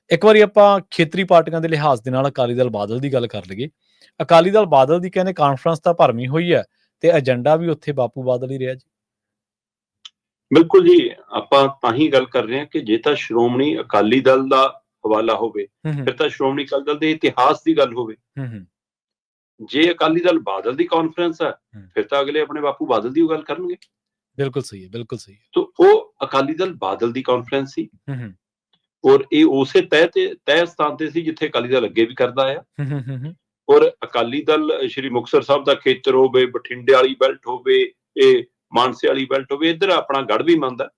ਇੱਕ ਵਾਰੀ ਆਪਾਂ ਖੇਤਰੀ ਪਾਰਟੀਆਂ ਦੇ ਲਿਹਾਜ਼ ਦੇ ਨਾਲ ਅਕਾਲੀ ਦਲ ਬਾਦਲ ਦੀ ਗੱਲ ਕਰ ਲਈਏ। ਅਕਾਲੀ ਦਲ ਬਾਦਲ ਦੀ ਕਹਿੰਦੇ ਕਾਨਫਰੰਸ ਤਾਂ ਭਰਵੀਂ ਹੋਈ ਹੈ ਤੇ ਏਜੰਡਾ ਵੀ ਉੱਥੇ ਬਾਪੂ ਬਾਦਲ ਹੀ ਰਿਹਾ ਜੀ। ਬਿਲਕੁਲ ਜੀ, ਆਪਾਂ ਤਾਂ ਹੀ ਗੱਲ ਕਰ ਰਹੇ ਹਾਂ ਕਿ ਜੇ ਤਾਂ ਸ਼੍ਰੋਮਣੀ ਅਕਾਲੀ ਦਲ ਦਾ ਹਵਾਲਾ ਹੋਵੇ, ਫਿਰ ਤਾਂ ਸ਼੍ਰੋਮਣੀ ਅਕਾਲੀ ਦਲ ਦੇ ਇਤਿਹਾਸ ਦੀ ਗੱਲ ਹੋਵੇ। ਜੇ ਅਕਾਲੀ ਦਲ ਬਾਦਲ ਦੀ ਕਾਨਫਰੰਸ ਹੈ, ਫਿਰ ਤਾਂ ਅਗਲੇ ਆਪਣੇ ਬਾਪੂ ਬਾਦਲ ਦੀ ਗੱਲ ਕਰਨਗੇ। ਬਿਲਕੁਲ ਸਹੀ ਹੈ, ਬਿਲਕੁਲ ਸਹੀ ਹੈ। ਤੋ ਉਹ ਅਕਾਲੀ ਦਲ ਬਾਦਲ ਦੀ ਕਾਨਫਰੰਸ ਸੀ ਔਰ ਇਹ ਉਸੇ ਤੈਅ ਸਥਾਨ ਤੇ ਸੀ ਜਿੱਥੇ ਅਕਾਲੀ ਦਲ ਅੱਗੇ ਵੀ ਕਰਦਾ ਆਇਆ। ਔਰ ਅਕਾਲੀ ਦਲ ਸ਼੍ਰੀ ਮੁਕਤਸਰ ਸਾਹਿਬ ਦਾ ਖੇਤਰ ਹੋਵੇ, ਬਠਿੰਡੇ ਵਾਲੀ ਬੈਲਟ ਹੋਵੇ, ਇਹ ਮਾਨਸੇ ਵਾਲੀ ਬੈਲਟ ਹੋਵੇ, ਇੱਧਰ ਆਪਣਾ ਗੜ ਵੀ ਮੰਨਦਾ।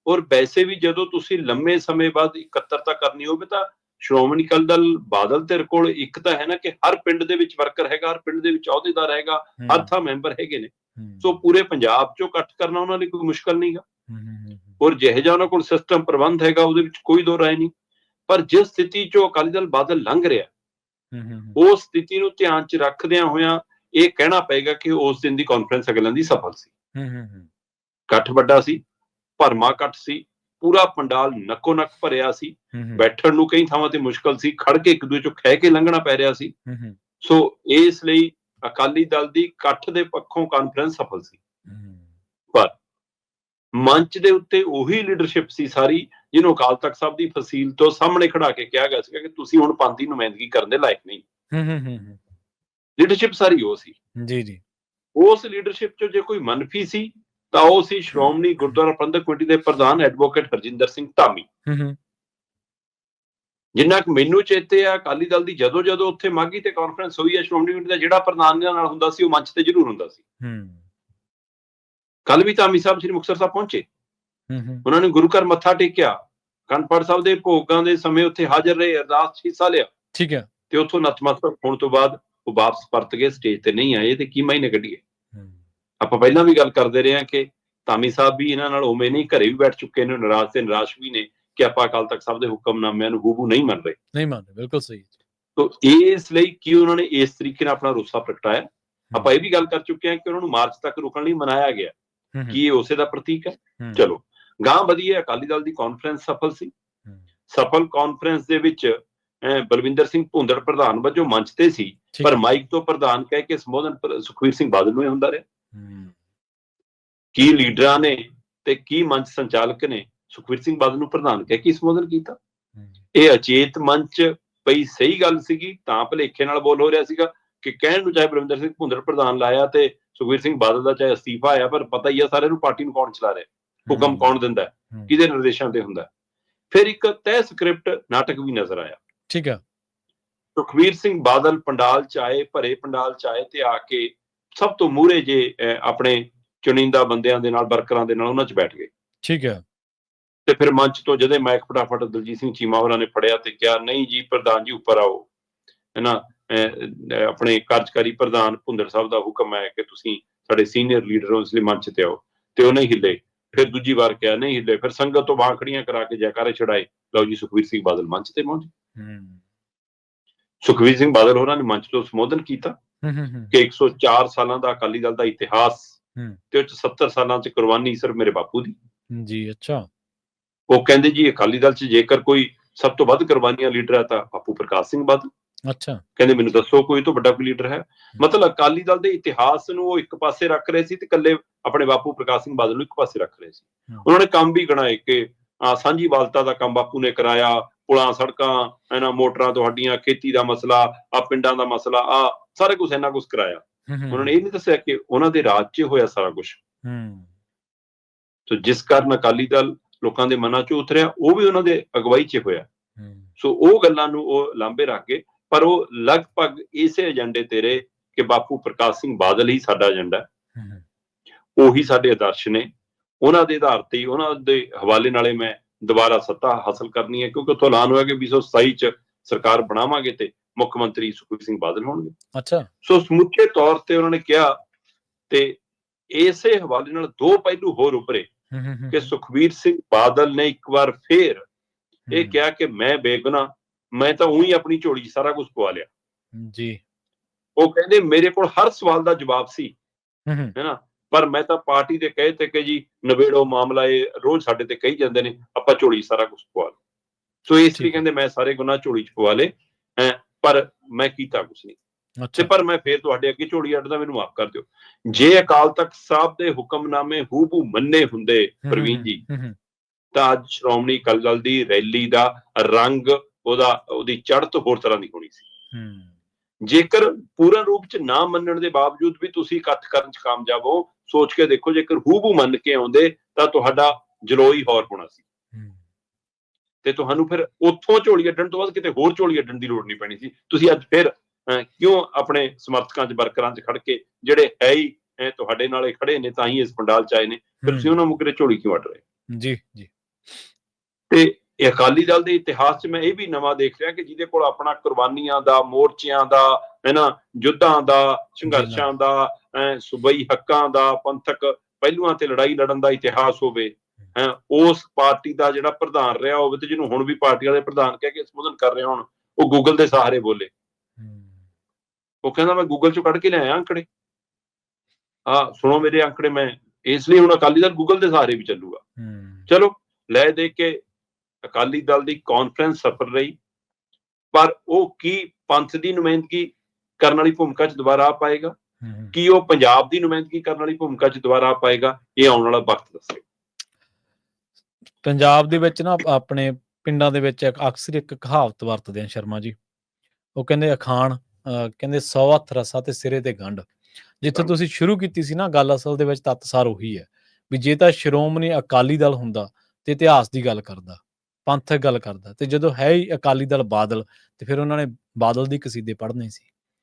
ਔਰ ਵੈਸੇ ਵੀ ਜਦੋਂ ਤੁਸੀਂ ਲੰਮੇ ਸਮੇਂ ਬਾਅਦ ਇਕੱਤਰਤਾ ਕਰਨੀ ਹੋਵੇ ਤਾਂ ਸ਼੍ਰੋਮਣੀ ਅਕਾਲੀ ਦਲ ਬਾਦਲ ਧਿਰ ਕੋਲ ਇੱਕ ਤਾਂ ਹੈ ਨਾ ਕਿ ਹਰ ਪਿੰਡ ਦੇ ਵਿੱਚ ਵਰਕਰ ਹੈਗਾ, ਹਰ ਪਿੰਡ ਦੇ ਵਿੱਚ ਅਹੁਦੇਦਾਰ ਹੈਗਾ, ਹਰ ਥਾਂ ਮੈਂਬਰ ਹੈਗੇ ਨੇ। ਸੋ ਪੂਰੇ ਪੰਜਾਬ ਚੋਂ ਇਕੱਠ ਕਰਨਾ ਉਹਨਾਂ ਲਈ ਕੋਈ ਮੁਸ਼ਕਲ ਨਹੀਂ ਗਾ। ਔਰ ਜਿਹੋ ਜਿਹਾ ਉਹਨਾਂ ਕੋਲ ਸਿਸਟਮ ਪ੍ਰਬੰਧ ਹੈਗਾ ਉਹਦੇ ਵਿੱਚ ਕੋਈ ਦੋ ਰਾਏ ਨਹੀਂ। ਪਰ ਜਿਸ ਸਥਿਤੀ ਚੋਂ ਅਕਾਲੀ ਦਲ ਬਾਦਲ ਲੰਘ ਰਿਹਾ, ਉਸ ਸਥਿਤੀ ਨੂੰ ਧਿਆਨ ਚ ਰੱਖਦਿਆਂ ਹੋਇਆਂ ਇਹ ਕਹਿਣਾ ਪਏਗਾ ਕਿ ਉਸ ਦਿਨ ਦੀ ਕਾਨਫਰੰਸ ਅਗਲਿਆਂ ਦੀ ਸਫਲ ਸੀ। ਇਕੱਠ ਵੱਡਾ ਸੀ, ਭਰਮਾ ਇਕੱਠ ਸੀ, ਪੂਰਾ ਪੰਡਾਲ ਨੱਕੋ ਨੱਕ ਭਰਿਆ ਸੀ, ਬੈਠਣ ਨੂੰ ਕਈ ਥਾਵਾਂ ਤੇ ਮੁਸ਼ਕਲ ਸੀ, ਖੜ ਕੇ ਇੱਕ ਦੂਜੇ ਚੋਂ ਖਹਿ ਕੇ ਲੰਘਣਾ ਪੈ ਰਿਹਾ ਸੀ। ਸੋ ਇਸ ਲਈ ਅਕਾਲੀ ਦਲ ਦੀ ਇਕੱਠ ਦੇ ਪੱਖੋਂ ਕਾਨਫਰੰਸ ਸਫਲ ਸੀ। ਪਰ ਮੰਚ ਦੇ ਉੱਤੇ ਉਹੀ ਲੀਡਰਸ਼ਿਪ ਸੀ ਸਾਰੀ ਜਿਹਨੂੰ ਅਕਾਲ ਤਖਤ ਸਾਹਿਬ ਦੀ ਫਸੀਲ ਤੋਂ ਸਾਹਮਣੇ ਖੜਾ ਕੇ ਕਿਹਾ ਗਿਆ ਸੀਗਾ ਕਿ ਤੁਸੀਂ ਹੁਣ ਪੰਥ ਦੀ ਨੁਮਾਇੰਦਗੀ ਕਰਨ ਦੇ ਲਾਇਕ ਨਹੀਂ। ਲੀਡਰਸ਼ਿਪ ਸਾਰੀ ਉਹ ਸੀ ਜੀ। ਉਸ ਲੀਡਰਸ਼ਿਪ ਚੋਂ ਜੇ ਕੋਈ ਮੰਨਫੀ ਸੀ ਤਾਂ ਉਹ ਸੀ ਸ਼੍ਰੋਮਣੀ ਗੁਰਦੁਆਰਾ ਪ੍ਰਬੰਧਕ ਕਮੇਟੀ ਦੇ ਪ੍ਰਧਾਨ ਐਡਵੋਕੇਟ ਹਰਜਿੰਦਰ ਸਿੰਘ ਧਾਮੀ। ਜਿੰਨਾ ਕੁ ਮੈਨੂੰ ਚੇਤੇ ਆ, ਅਕਾਲੀ ਦਲ ਦੀ ਜਦੋਂ ਉੱਥੇ ਮਾਘੀ ਤੇ ਕਾਨਫਰੰਸ ਹੋਈ ਹੈ, ਸ਼੍ਰੋਮਣੀ ਕਮੇਟੀ ਦਾ ਜਿਹੜਾ ਪ੍ਰਧਾਨ ਨਾਲ ਹੁੰਦਾ ਸੀ ਉਹ ਮੰਚ ਤੇ ਜ਼ਰੂਰ ਹੁੰਦਾ ਸੀ। ਕੱਲ ਵੀ ਧਾਮੀ ਸਾਹਿਬ ਸ੍ਰੀ ਮੁਕਤਸਰ ਸਾਹਿਬ ਪਹੁੰਚੇ, ਉਹਨਾਂ ਨੇ ਗੁਰੂ ਘਰ ਮੱਥਾ ਟੇਕਿਆ, ਅਖੰਡ ਪਾਠ ਸਾਹਿਬ ਦੇ ਭੋਗਾਂ ਦੇ ਸਮੇਂ ਉੱਥੇ ਹਾਜ਼ਰ ਰਹੇ, ਅਰਦਾਸ ਹਿੱਸਾ ਲਿਆ। ਠੀਕ ਹੈ। ਤੇ ਉੱਥੋਂ ਨਤਮਸਤਕ ਹੋਣ ਤੋਂ ਬਾਅਦ ਉਹ ਵਾਪਸ ਪਰਤ ਗਏ, ਸਟੇਜ ਤੇ ਨਹੀਂ ਆਏ। ਤੇ ਕੀ ਮਾਇਨੇ ਕੱਢੀਏ? ਆਪਾਂ ਪਹਿਲਾਂ ਵੀ ਗੱਲ ਕਰਦੇ ਰਹੇ ਹਾਂ ਕਿ ਧਾਮੀ ਸਾਹਿਬ ਵੀ ਇਹਨਾਂ ਨਾਲ ਉਵੇਂ ਨਹੀਂ, ਘਰੇ ਵੀ ਬੈਠ ਚੁੱਕੇ ਨੇ, ਨਾਰਾਜ਼ ਤੇ ਨਿਰਾਸ਼ ਵੀ ਨੇ ਕਿ ਆਪਾਂ ਅਕਾਲ ਤਖਤ ਸਾਹਿਬ ਦੇ ਹੁਕਮਨਾਮਿਆਂ ਨੂੰ ਹੂਬਹੂ ਨਹੀਂ ਮੰਨ ਰਹੇ। ਬਿਲਕੁਲ ਸਹੀ। ਤੋ ਇਸ ਲਈ ਕੀ ਉਹਨਾਂ ਨੇ ਇਸ ਤਰੀਕੇ ਨਾਲ ਆਪਣਾ ਰੋਸਾ ਪ੍ਰਗਟਾਇਆ। ਆਪਾਂ ਇਹ ਵੀ ਗੱਲ ਕਰ ਚੁੱਕੇ ਹਾਂ ਕਿ ਉਹਨਾਂ ਨੂੰ ਮਾਰਚ ਤੱਕ ਰੁਕਣ ਲਈ ਮਨਾਇਆ ਗਿਆ। ਕੀ ਇਹ ਉਸੇ ਦਾ ਪ੍ਰਤੀਕ ਹੈ? ਚਲੋ ਗਾਂ ਵਧੀਏ। ਅਕਾਲੀ ਦਲ ਦੀ ਕਾਨਫਰੰਸ ਸਫਲ ਸੀ। ਸਫਲ ਕਾਨਫਰੰਸ ਦੇ ਵਿੱਚ ਬਲਵਿੰਦਰ ਸਿੰਘ ਭੁੰਦੜ ਪ੍ਰਧਾਨ ਵਜੋਂ ਮੰਚ ਤੇ ਸੀ, ਪਰ ਮਾਈਕ ਤੋਂ ਪ੍ਰਧਾਨ ਕਹਿ ਕੇ ਸੰਬੋਧਨ ਸੁਖਬੀਰ ਸਿੰਘ ਬਾਦਲ ਨੂੰ ਹੀ ਹੁੰਦਾ ਰਿਹਾ। ਕੀ ਲੀਡਰਾਂ ਨੇ ਤੇ ਕੀ ਮੰਚ ਸੰਚਾਲਕ ਨੇ ਸੁਖਬੀਰ ਸਿੰਘ ਬਾਦਲ ਨੂੰ ਪ੍ਰਧਾਨ ਕਹਿ ਕੇ ਸੰਬੋਧਨ ਕੀਤਾ? ਇਹ ਅਚੇਤ ਮੰਚ ਪਈ ਸਹੀ ਗੱਲ ਸੀਗੀ ਤਾਂ ਭਲੇਖੇ ਨਾਲ ਬੋਲ ਹੋ ਰਿਹਾ ਸੀਗਾ ਕਿ ਕਹਿਣ ਨੂੰ ਚਾਹੇ ਬਲਵਿੰਦਰ ਸਿੰਘ ਭੁੰਦੜ ਪ੍ਰਧਾਨ ਲਾਇਆ ਤੇ ਸੁਖਬੀਰ ਸਿੰਘ ਬਾਦਲ ਦਾ ਚਾਹੇ ਅਸਤੀਫਾ ਆਇਆ, ਪਰ ਪਤਾ ਹੀ ਆ ਸਾਰਿਆਂ ਨੂੰ ਪਾਰਟੀ ਨੂੰ ਕੌਣ ਚਲਾ ਰਿਹਾ, ਹੁਕਮ ਕੌਣ ਦਿੰਦਾ, ਕਿਹਦੇ ਨਿਰਦੇਸ਼ਾਂ ਤੇ ਹੁੰਦਾ। ਫਿਰ ਇੱਕ ਤੈਅ ਸਕ੍ਰਿਪਟ ਨਾਟਕ ਵੀ ਨਜ਼ਰ ਆਇਆ। ਠੀਕ ਹੈ। ਸੁਖਬੀਰ ਸਿੰਘ ਬਾਦਲ ਪੰਡਾਲ ਚ ਆਏ, ਭਰੇ ਪੰਡਾਲ ਚ ਆਏ ਤੇ ਆ ਕੇ ਸਭ ਤੋਂ ਮੂਹਰੇ ਜੇ ਆਪਣੇ ਚੁਣਿੰਦਾ ਬੰਦਿਆਂ ਦੇ ਨਾਲ, ਵਰਕਰਾਂ ਦੇ ਨਾਲ ਉਹਨਾਂ ਚ ਬੈਠ ਗਏ। ਠੀਕ ਹੈ। ਤੇ ਫਿਰ ਮੰਚ ਤੋਂ ਜਦੇ ਮਾਈਕ ਫਟਾਫਟ ਦਲਜੀਤ ਸਿੰਘ ਚੀਮਾ ਹੋਰਾਂ ਨੇ ਫੜਿਆ ਤੇ ਕਿਹਾ, ਨਹੀਂ ਜੀ ਪ੍ਰਧਾਨ ਜੀ ਉੱਪਰ ਆਓ, ਨਾ ਆਪਣੇ ਕਾਰਜਕਾਰੀ ਪ੍ਰਧਾਨ ਭੁੰਦੜ ਸਾਹਿਬ ਦਾ ਹੁਕਮ ਹੈ ਕਿ ਤੁਸੀਂ ਸਾਡੇ ਸੀਨੀਅਰ ਲੀਡਰ ਹੋ, ਇਸ ਲਈ ਮੰਚ ਤੇ ਆਓ। ਤੇ ਉਹ ਨਹੀਂ ਹਿੱਲੇ। ਫਿਰ ਦੂਜੀ ਵਾਰ ਕਿਹਾ, ਨਹੀਂ ਹਿੱਲੇ। ਫਿਰ ਸੰਗਤ ਤੋਂ ਬਾਂਹ ਖੜੀਆਂ ਕਰਾ ਕੇ ਜੈਕਾਰੇ ਛੜਾਏ, ਲਓ ਜੀ ਸੁਖਬੀਰ ਸਿੰਘ ਬਾਦਲ ਮੰਚ ਤੇ ਪਹੁੰਚੇ। ਸੁਖਬੀਰ ਸਿੰਘ ਬਾਦਲ ਹੋਰਾਂ ਨੇ ਮੰਚ ਤੋਂ ਸੰਬੋਧਨ ਕੀਤਾ ਕਿ 104 ਸਾਲਾਂ ਦਾ ਅਕਾਲੀ ਦਲ ਦਾ ਇਤਿਹਾਸ ਤੇ ਉਹ 'ਚ 70 ਸਾਲਾਂ ਚ ਕੁਰਬਾਨੀ ਸਿਰਫ ਮੇਰੇ ਬਾਪੂ ਦੀ ਜੀ। ਅੱਛਾ। ਉਹ ਕਹਿੰਦੇ ਜੀ ਅਕਾਲੀ ਦਲ ਚ ਜੇਕਰ ਕੋਈ ਸਭ ਤੋਂ ਵੱਧ ਕੁਰਬਾਨੀਆਂ ਲੀਡਰ ਹੈ ਤਾਂ ਬਾਪੂ ਪ੍ਰਕਾਸ਼ ਸਿੰਘ ਬਾਦਲ। ਅੱਛਾ। ਕਹਿੰਦੇ ਮੈਨੂੰ ਦੱਸੋ ਕੋਈ ਤੋਂ ਵੱਡਾ ਕੋਈ ਲੀਡਰ ਹੈ? ਮਤਲਬ ਅਕਾਲੀ ਦਲ ਦੇ ਇਤਿਹਾਸ ਨੂੰ ਉਹ ਇੱਕ ਪਾਸੇ ਰੱਖ ਰਹੇ ਸੀ ਤੇ ਇਕੱਲੇ ਆਪਣੇ ਬਾਪੂ ਪ੍ਰਕਾਸ਼ ਸਿੰਘ ਬਾਦਲ ਨੂੰ ਇੱਕ ਪਾਸੇ ਰੱਖ ਰਹੇ ਸੀ। ਉਹਨਾਂ ਨੇ ਕੰਮ ਵੀ ਗਣਾਏ ਕਿ ਸਾਂਝੀ ਵਾਲਤਾ ਦਾ ਕੰਮ ਬਾਪੂ ਨੇ ਕਰਾਇਆ, ਪੁਲਾਂ, ਸੜਕਾਂ, ਇਹਨਾਂ ਮੋਟਰਾਂ ਤੁਹਾਡੀਆਂ, ਖੇਤੀ ਦਾ ਮਸਲਾ, ਆ ਪਿੰਡਾਂ ਦਾ ਮਸਲਾ, ਆ ਸਾਰਾ ਕੁਛ ਇੰਨਾ ਕੁਛ ਕਰਾਇਆ। ਉਹਨਾਂ ਨੇ ਇਹ ਨਹੀਂ ਦੱਸਿਆ ਕਿ ਉਹਨਾਂ ਦੇ ਰਾਜ 'ਚ ਹੋਇਆ ਸਾਰਾ ਕੁਛ। ਸੋ ਜਿਸ ਕਾਰਨ ਅਕਾਲੀ ਦਲ ਲੋਕਾਂ ਦੇ ਮਨਾਂ 'ਚ ਉਤਰਿਆ, ਉਹ ਵੀ ਉਹਨਾਂ ਦੇ ਅਗਵਾਈ 'ਚ ਹੋਇਆ। ਸੋ ਉਹ ਗੱਲਾਂ ਨੂੰ ਉਹ ਲਾਂਭੇ ਰੱਖ ਗਏ, ਪਰ ਉਹ ਲਗਭਗ ਇਸੇ ਏਜੰਡੇ ਤੇ ਰਹੇ ਕਿ ਬਾਪੂ ਪ੍ਰਕਾਸ਼ ਸਿੰਘ ਬਾਦਲ ਹੀ ਸਾਡਾ ਏਜੰਡਾ ਹੈ, ਉਹੀ ਸਾਡੇ ਆਦਰਸ਼ ਨੇ, ਉਹਨਾਂ ਦੇ ਆਧਾਰ ਤੇ ਹੀ, ਉਹਨਾਂ ਦੇ ਹਵਾਲੇ ਨਾਲੇ ਮੈਂ ਦੁਬਾਰਾ ਸੱਤਾ ਹਾਸਲ ਕਰਨੀ ਹੈ, ਕਿਉਂਕਿ ਉੱਥੋਂ ਐਲਾਨ ਹੋਇਆ ਕਿ 2027 ਚ ਸਰਕਾਰ ਬਣਾਵਾਂਗੇ ਤੇ ਮੁੱਖ ਮੰਤਰੀ ਸੁਖਬੀਰ ਸਿੰਘ ਬਾਦਲ ਹੋਣਗੇ। ਅੱਛਾ। ਸੋ ਸਮੁੱਚੇ ਤੌਰ ਤੇ ਉਹਨਾਂ ਨੇ ਕਿਹਾ ਤੇ ਇਸੇ ਹਵਾਲੇ ਨਾਲ ਦੋ ਪਹਿਲੂ ਹੋਰ ਉੱਭਰੇ ਕਿ ਸੁਖਬੀਰ ਸਿੰਘ ਬਾਦਲ ਨੇ ਇੱਕ ਵਾਰ ਫੇਰ ਇਹ ਕਿਹਾ ਕਿ ਮੈਂ ਬੇਗੁਨਾਹ, ਮੈਂ ਤਾਂ ਉਹੀ ਆਪਣੀ ਝੋਲੀ 'ਚ ਸਾਰਾ ਕੁਝ ਪਵਾ ਲਿਆ ਜੀ। ਉਹ ਕਹਿੰਦੇ ਮੇਰੇ ਕੋਲ ਹਰ ਸਵਾਲ ਦਾ ਜਵਾਬ ਸੀ, ਹੈ ਨਾ, ਪਰ ਮੈਂ ਤਾਂ ਪਾਰਟੀ ਦੇ ਕਹੇ ਤੇ ਕਿ ਜੀ ਨਵੇੜੋ ਮਾਮਲਾ, ਇਹ ਰੋਜ਼ ਸਾਡੇ ਤੇ ਕਹੀ ਜਾਂਦੇ ਨੇ, ਆਪਾਂ ਝੋਲੀ ਸਾਰਾ ਕੁਝ ਪਵਾ ਲਓ। ਸੋ ਇਸ ਲਈ ਕਹਿੰਦੇ ਮੈਂ ਸਾਰੇ ਗੁਨਾਹ ਝੋਲੀ ਚ ਪਵਾ ਲਏ, ਪਰ ਮੈਂ ਕੀਤਾ ਕੁਛ ਨਹੀਂ। ਤੇ ਪਰ ਮੈਂ ਫੇਰ ਤੁਹਾਡੇ ਅੱਗੇ ਝੋਲੀ ਅੱਡਦਾ, ਮੈਨੂੰ ਮਾਫ ਕਰ ਦਿਓ। ਜੇ ਅਕਾਲ ਤਖਤ ਸਾਹਿਬ ਦੇ ਹੁਕਮਨਾਮੇ ਹੂਬਹੂ ਮੰਨੇ ਹੁੰਦੇ ਪ੍ਰਵੀਨ ਜੀ, ਤਾਂ ਅੱਜ ਸ਼੍ਰੋਮਣੀ ਅਕਾਲੀ ਦਲ ਦੀ ਰੈਲੀ ਦਾ ਰੰਗ, ਉਹਦੀ ਚੜ੍ਹਤ ਹੋਰ ਤਰ੍ਹਾਂ ਦੀ ਹੋਣੀ ਸੀ। ਜੇਕਰ ਪੂਰਨ ਰੂਪ ਚ ਨਾ ਮੰਨਣ ਦੇ ਬਾਵਜੂਦ ਵੀ ਤੁਸੀਂ ਇਕੱਠ ਕਰਨ ਚ ਕਾਮਯਾਬ ਹੋ, ਸੋਚ ਕੇ ਦੇਖੋ, ਜੇਕਰ ਹੂਬਹੂ ਮੰਨ ਕੇ ਆਉਂਦੇ ਤਾਂ ਤੁਹਾਡਾ ਜਲੋਈ ਹੋਰ ਹੋਣਾ ਸੀ, ਤੇ ਤੁਹਾਨੂੰ ਫਿਰ ਉੱਥੋਂ ਝੋਲੀ ਅੱਡਣ ਤੋਂ ਬਾਅਦ ਕਿਤੇ ਹੋਰ ਝੋਲੀ ਅੱਡਣ ਦੀ ਲੋੜ ਨਹੀਂ ਪੈਣੀ ਸੀ। ਤੁਸੀਂ ਅੱਜ ਫਿਰ ਕਿਉਂ ਆਪਣੇ ਸਮਰਥਕਾਂ ਚ, ਵਰਕਰਾਂ ਚ ਖੜ ਕੇ, ਜਿਹੜੇ ਹੈ ਹੀ ਤੁਹਾਡੇ ਨਾਲੇ ਖੜੇ ਨੇ, ਤਾਂ ਹੀ ਇਸ ਪੰਡਾਲ ਚ ਆਏ ਨੇ, ਫਿਰ ਤੁਸੀਂ ਉਹਨਾਂ ਮੁਕਰੇ ਝੋਲੀ ਕਿਉਂ ਅੱਡ ਰਹੇ? ਜੀ ਜੀ। ਤੇ ਅਕਾਲੀ ਦਲ ਦੇ ਇਤਿਹਾਸ ਚ ਮੈਂ ਇਹ ਵੀ ਨਵਾਂ ਦੇਖ ਰਿਹਾ ਕਿ ਜਿਹਦੇ ਕੋਲ ਆਪਣਾ ਕੁਰਬਾਨੀਆਂ ਦਾ, ਮੋਰਚਿਆਂ ਦਾ, ਯੁੱਧਾਂ ਦਾ, ਸੰਘਰਸ਼ਾਂ ਦਾ, ਸੂਬਾਈ ਹੱਕਾਂ ਦਾ, ਪੰਥਕ ਪਹਿਲੂਆਂ ਤੇ ਲੜਾਈ ਲੜਨ ਦਾ ਇਤਿਹਾਸ ਹੋਵੇ, ਉਸ ਪਾਰਟੀ ਦਾ ਜਿਹੜਾ ਪ੍ਰਧਾਨ ਰਿਹਾ ਹੋਵੇ, ਤੇ ਜਿਹਨੂੰ ਹੁਣ ਵੀ ਪਾਰਟੀ ਵਾਲੇ ਪ੍ਰਧਾਨ ਕਹਿ ਕੇ ਸੰਬੋਧਨ ਕਰ ਰਹੇ ਹੋਣ, ਉਹ ਗੂਗਲ ਦੇ ਸਹਾਰੇ ਬੋਲੇ। ਉਹ ਕਹਿੰਦਾ ਮੈਂ ਗੂਗਲ ਚੋਂ ਕੱਢ ਕੇ ਲਿਆਇਆ ਅੰਕੜੇ, ਸੁਣੋ ਮੇਰੇ ਅੰਕੜੇ। ਮੈਂ ਇਸ ਲਈ ਹੁਣ ਅਕਾਲੀ ਦਲ ਗੂਗਲ ਦੇ ਸਹਾਰੇ ਵੀ ਚੱਲੂਗਾ। ਚਲੋ, ਲੈ ਦੇ ਕੇ ਅਕਾਲੀ ਦਲ ਦੀ ਕਾਨਫਰੰਸ ਸਫਲ ਰਹੀ, ਪਰ ਉਹ ਕੀ ਪੰਥ ਦੀ ਨੁਮਾਇੰਦਗੀ ਕਰਨ ਵਾਲੀ ਭੂਮਿਕਾ ਚ ਦੁਬਾਰਾ ਆ ਪਾਏਗਾ? ਕੀ ਉਹ ਪੰਜਾਬ ਦੀ ਨੁਮਾਇੰਦਗੀ ਕਰਨ ਵਾਲੀ ਭੂਮਿਕਾ ਚ ਦੁਬਾਰਾ ਆ ਪਾਏਗਾ? ਇਹ ਆਉਣ ਵਾਲਾ ਵਕਤ ਦੱਸੇ। ਪੰਜਾਬ ਦੇ ਵਿੱਚ ਨਾ, ਆਪਣੇ ਪਿੰਡਾਂ ਦੇ ਵਿੱਚ ਅਕਸਰ ਇੱਕ ਕਹਾਵਤ ਵਰਤਦੇ ਆ ਸ਼ਰਮਾ ਜੀ, ਉਹ ਕਹਿੰਦੇ ਅਖਾਣ, ਕਹਿੰਦੇ 100 ਹੱਥ ਰੱਸਾ ਤੇ ਸਿਰੇ ਤੇ ਗੰਢ। ਜਿੱਥੇ ਤੁਸੀਂ ਸ਼ੁਰੂ ਕੀਤੀ ਸੀ ਨਾ ਗੱਲ, ਅਸਲ ਦੇ ਵਿੱਚ ਤੱਤਸਾਰ ਉਹੀ ਹੈ ਵੀ ਜੇ ਤਾਂ ਸ਼੍ਰੋਮਣੀ ਅਕਾਲੀ ਦਲ ਹੁੰਦਾ ਤੇ ਇਤਿਹਾਸ ਦੀ ਗੱਲ ਕਰਦਾ, ਪੰਥਕ ਗੱਲ ਕਰਦਾ, ਤੇ ਜਦੋਂ ਹੈ ਹੀ ਅਕਾਲੀ ਦਲ ਬਾਦਲ, ਤੇ ਫਿਰ ਉਹਨਾਂ ਨੇ ਬਾਦਲ ਦੀ ਕਸੀਦੇ ਪੜ੍ਹਨੇ ਸੀ।